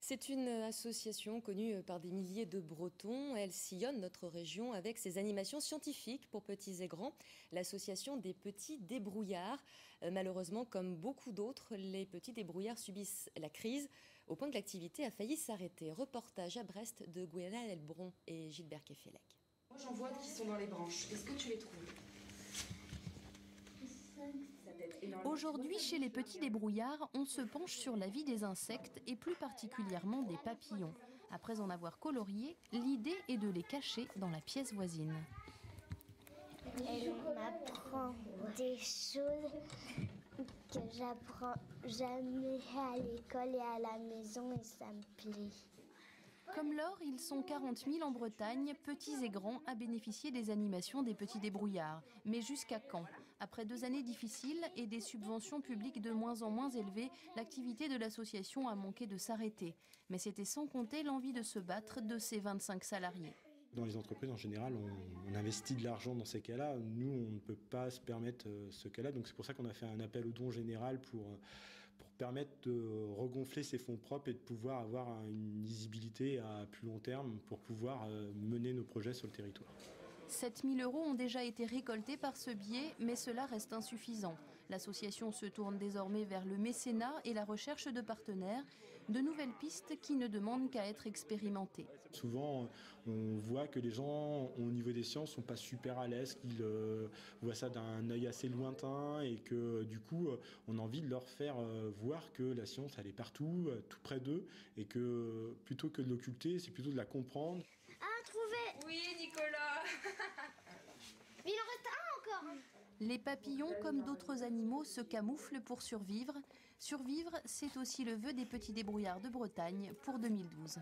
C'est une association connue par des milliers de Bretons. Elle sillonne notre région avec ses animations scientifiques pour petits et grands. L'association des petits débrouillards. Malheureusement, comme beaucoup d'autres, les petits débrouillards subissent la crise au point que l'activité a failli s'arrêter. Reportage à Brest de Gwenaël Elbron et Gilbert Kefelec. Moi j'en vois qui sont dans les branches. Est-ce que tu les trouves ? Aujourd'hui, chez les petits débrouillards, on se penche sur la vie des insectes et plus particulièrement des papillons. Après en avoir colorié, l'idée est de les cacher dans la pièce voisine. Elle m'apprend des choses que j'apprends jamais à l'école et à la maison et ça me plaît. Comme Laure, ils sont 40 000 en Bretagne, petits et grands, à bénéficier des animations des petits débrouillards. Mais jusqu'à quand? Après 2 années difficiles et des subventions publiques de moins en moins élevées, l'activité de l'association a manqué de s'arrêter. Mais c'était sans compter l'envie de se battre de ses 25 salariés. Dans les entreprises, en général, on investit de l'argent dans ces cas-là. Nous, on ne peut pas se permettre ce cas-là. Donc c'est pour ça qu'on a fait un appel au don général pour permettre de regonfler ses fonds propres et de pouvoir avoir une lisibilité à plus long terme pour pouvoir mener nos projets sur le territoire. 7 000 € ont déjà été récoltés par ce biais, mais cela reste insuffisant. L'association se tourne désormais vers le mécénat et la recherche de partenaires, de nouvelles pistes qui ne demandent qu'à être expérimentées. Souvent, on voit que les gens, au niveau des sciences, ne sont pas super à l'aise, qu'ils voient ça d'un œil assez lointain et que du coup, on a envie de leur faire voir que la science, elle est partout, tout près d'eux, et que plutôt que de l'occulter, c'est plutôt de la comprendre. Ah, trouvé! Oui, Nicolas. Il en reste un encore. Les papillons, comme d'autres animaux, se camouflent pour survivre. Survivre, c'est aussi le vœu des petits débrouillards de Bretagne pour 2012.